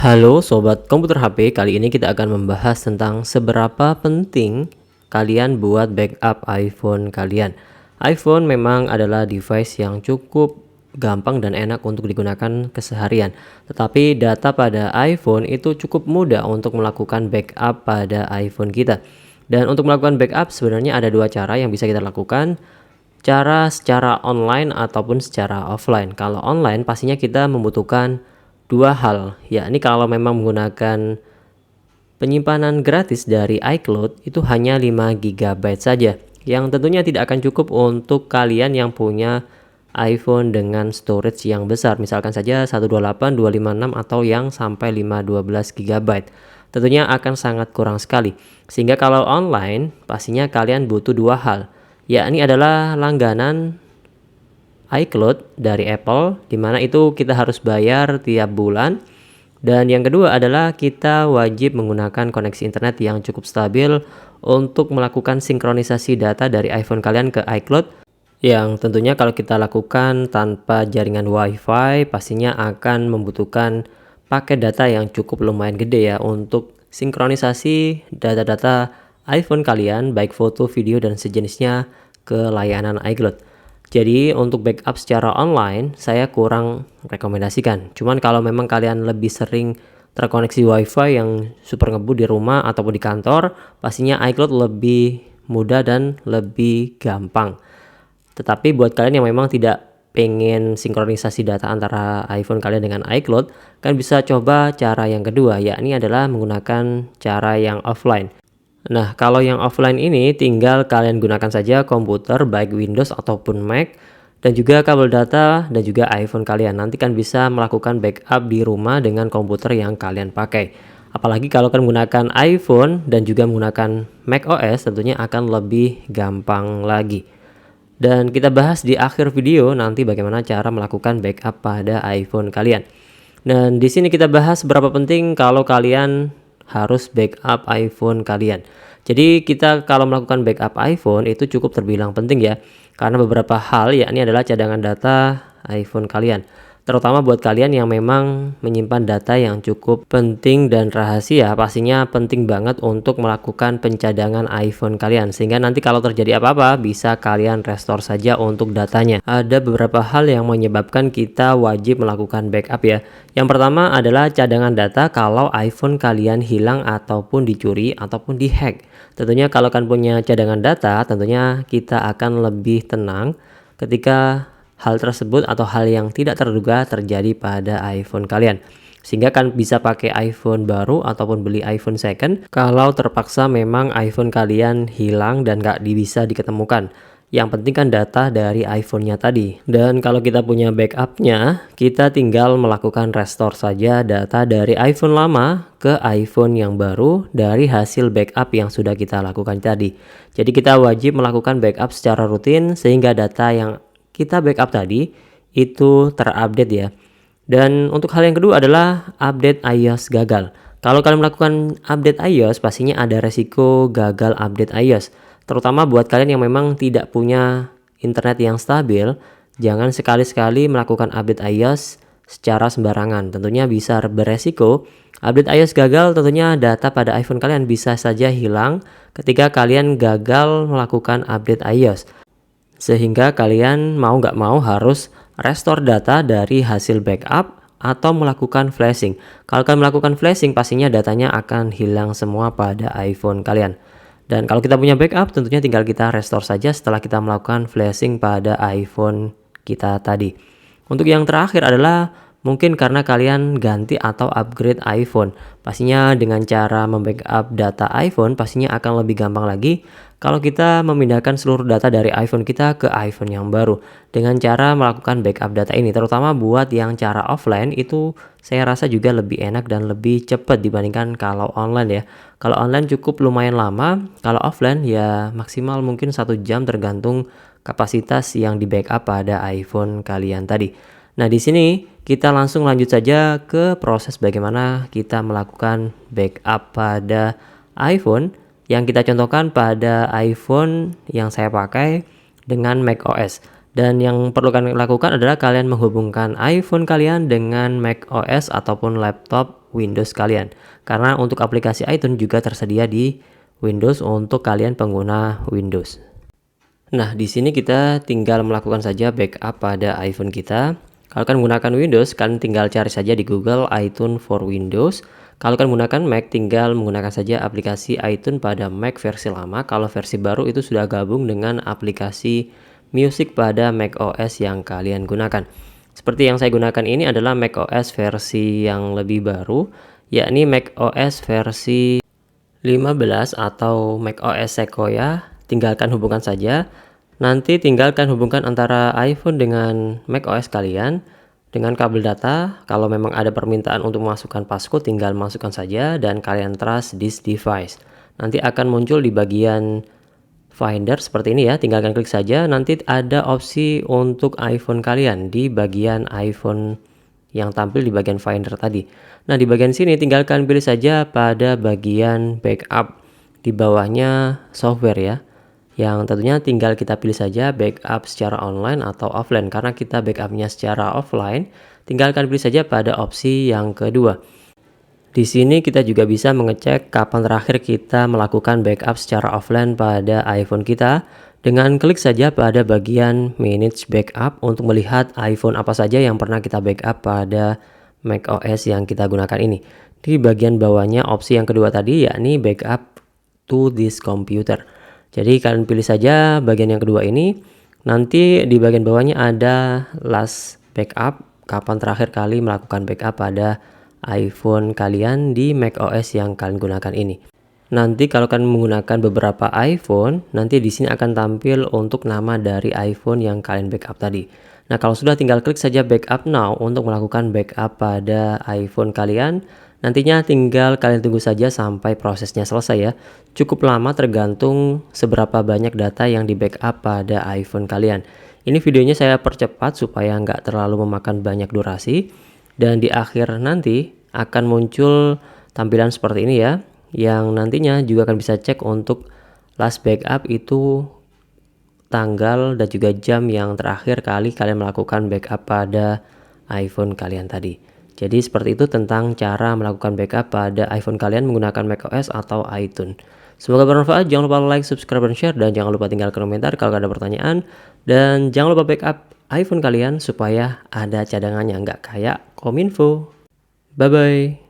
Halo Sobat Komputer HP, kali ini kita akan membahas tentang seberapa penting kalian buat backup iPhone kalian. iPhone memang adalah device yang cukup gampang dan enak untuk digunakan keseharian. Tetapi data pada iPhone itu cukup mudah untuk melakukan backup pada iPhone kita. Dan untuk melakukan backup sebenarnya ada dua cara yang bisa kita lakukan. Cara secara online ataupun secara offline. Kalau online pastinya kita membutuhkan dua hal, yakni kalau memang menggunakan penyimpanan gratis dari iCloud itu hanya 5 GB saja, yang tentunya tidak akan cukup untuk kalian yang punya iPhone dengan storage yang besar, misalkan saja 128, 256 atau yang sampai 512 GB. Tentunya akan sangat kurang sekali. Sehingga kalau online pastinya kalian butuh dua hal, yakni adalah langganan iCloud dari Apple, di mana itu kita harus bayar tiap bulan. Dan yang kedua adalah kita wajib menggunakan koneksi internet yang cukup stabil untuk melakukan sinkronisasi data dari iPhone kalian ke iCloud. Yang tentunya kalau kita lakukan tanpa jaringan WiFi, pastinya akan membutuhkan paket data yang cukup lumayan gede ya untuk sinkronisasi data-data iPhone kalian, baik foto, video, dan sejenisnya ke layanan iCloud. Jadi untuk backup secara online saya kurang rekomendasikan. Cuman kalau memang kalian lebih sering terkoneksi WiFi yang super ngebut di rumah ataupun di kantor, pastinya iCloud lebih mudah dan lebih gampang. Tetapi buat kalian yang memang tidak pengen sinkronisasi data antara iPhone kalian dengan iCloud, kan bisa coba cara yang kedua, yakni adalah menggunakan cara yang offline. Nah, kalau yang offline ini tinggal kalian gunakan saja komputer baik Windows ataupun Mac dan juga kabel data dan juga iPhone kalian. Nanti kan bisa melakukan backup di rumah dengan komputer yang kalian pakai. Apalagi kalau kalian menggunakan iPhone dan juga menggunakan Mac OS, tentunya akan lebih gampang lagi. Dan kita bahas di akhir video nanti bagaimana cara melakukan backup pada iPhone kalian. Dan di sini kita bahas berapa penting kalau kalian harus backup iPhone kalian. Jadi kita kalau melakukan backup iPhone itu cukup terbilang penting ya, karena beberapa hal yakni adalah cadangan data iPhone kalian. Terutama buat kalian yang memang menyimpan data yang cukup penting dan rahasia, pastinya penting banget untuk melakukan pencadangan iPhone kalian. Sehingga nanti kalau terjadi apa-apa bisa kalian restore saja untuk datanya. Ada beberapa hal yang menyebabkan kita wajib melakukan backup ya. Yang pertama adalah cadangan data kalau iPhone kalian hilang ataupun dicuri ataupun dihack. Tentunya kalau kalian punya cadangan data, tentunya kita akan lebih tenang ketika hal tersebut atau hal yang tidak terduga terjadi pada iPhone kalian. Sehingga kan bisa pakai iPhone baru ataupun beli iPhone second kalau terpaksa memang iPhone kalian hilang dan nggak bisa diketemukan. Yang penting kan data dari iPhone-nya tadi. Dan kalau kita punya backup-nya, kita tinggal melakukan restore saja data dari iPhone lama ke iPhone yang baru dari hasil backup yang sudah kita lakukan tadi. Jadi kita wajib melakukan backup secara rutin sehingga data yang kita backup tadi itu terupdate ya. Dan untuk hal yang kedua adalah update iOS gagal. Kalau kalian melakukan update iOS pastinya ada resiko gagal update iOS. Terutama buat kalian yang memang tidak punya internet yang stabil, jangan sekali-sekali melakukan update iOS secara sembarangan. Tentunya bisa beresiko update iOS gagal, tentunya data pada iPhone kalian bisa saja hilang ketika kalian gagal melakukan update iOS. Sehingga kalian mau nggak mau harus restore data dari hasil backup atau melakukan flashing. Kalau kalian melakukan flashing pastinya datanya akan hilang semua pada iPhone kalian. Dan kalau kita punya backup tentunya tinggal kita restore saja setelah kita melakukan flashing pada iPhone kita tadi. Untuk yang terakhir adalah mungkin karena kalian ganti atau upgrade iPhone. Pastinya dengan cara membackup data iPhone pastinya akan lebih gampang lagi kalau kita memindahkan seluruh data dari iPhone kita ke iPhone yang baru. Dengan cara melakukan backup data ini, terutama buat yang cara offline itu saya rasa juga lebih enak dan lebih cepat dibandingkan kalau online ya. Kalau online cukup lumayan lama, kalau offline ya maksimal mungkin 1 jam tergantung kapasitas yang di backup pada iPhone kalian tadi. Nah, di sini kita langsung lanjut saja ke proses bagaimana kita melakukan backup pada iPhone yang kita contohkan pada iPhone yang saya pakai dengan Mac OS. Dan yang perlu kalian lakukan adalah kalian menghubungkan iPhone kalian dengan Mac OS ataupun laptop Windows kalian. Karena untuk aplikasi iTunes juga tersedia di Windows untuk kalian pengguna Windows. Nah, di sini kita tinggal melakukan saja backup pada iPhone kita. Kalau kalian menggunakan Windows, kalian tinggal cari saja di Google iTunes for Windows. Kalau kalian menggunakan Mac, tinggal menggunakan saja aplikasi iTunes pada Mac versi lama. Kalau versi baru itu sudah gabung dengan aplikasi Music pada Mac OS yang kalian gunakan. Seperti yang saya gunakan ini adalah Mac OS versi yang lebih baru, yakni Mac OS versi 15 atau Mac OS Sequoia. Tinggalkan hubungkan saja. Nanti tinggalkan hubungkan antara iPhone dengan Mac OS kalian dengan kabel data. Kalau memang ada permintaan untuk memasukkan passcode, tinggal masukkan saja dan kalian trust this device. Nanti akan muncul di bagian Finder seperti ini ya, tinggalkan klik saja. Nanti ada opsi untuk iPhone kalian di bagian iPhone yang tampil di bagian Finder tadi. Nah, di bagian sini tinggalkan pilih saja pada bagian backup di bawahnya software ya. Yang tentunya tinggal kita pilih saja backup secara online atau offline. Karena kita backupnya secara offline, tinggalkan pilih saja pada opsi yang kedua. Di sini kita juga bisa mengecek kapan terakhir kita melakukan backup secara offline pada iPhone kita dengan klik saja pada bagian Manage Backup untuk melihat iPhone apa saja yang pernah kita backup pada Mac OS yang kita gunakan ini. Di bagian bawahnya opsi yang kedua tadi yakni backup to this computer. Jadi kalian pilih saja bagian yang kedua ini. Nanti di bagian bawahnya ada last backup, kapan terakhir kali melakukan backup pada iPhone kalian di Mac OS yang kalian gunakan ini. Nanti kalau kalian menggunakan beberapa iPhone, nanti di sini akan tampil untuk nama dari iPhone yang kalian backup tadi. Nah, kalau sudah tinggal klik saja backup now untuk melakukan backup pada iPhone kalian. Nantinya tinggal kalian tunggu saja sampai prosesnya selesai ya. Cukup lama tergantung seberapa banyak data yang di backup pada iPhone kalian. Ini videonya saya percepat supaya nggak terlalu memakan banyak durasi. Dan di akhir nanti akan muncul tampilan seperti ini ya. Yang nantinya juga akan bisa cek untuk last backup itu tanggal dan juga jam yang terakhir kali kalian melakukan backup pada iPhone kalian tadi. Jadi seperti itu tentang cara melakukan backup pada iPhone kalian menggunakan macOS atau iTunes. Semoga bermanfaat, jangan lupa like, subscribe, dan share, dan jangan lupa tinggalkan komentar kalau ada pertanyaan. Dan jangan lupa backup iPhone kalian supaya ada cadangannya, nggak kayak Kominfo. Bye-bye.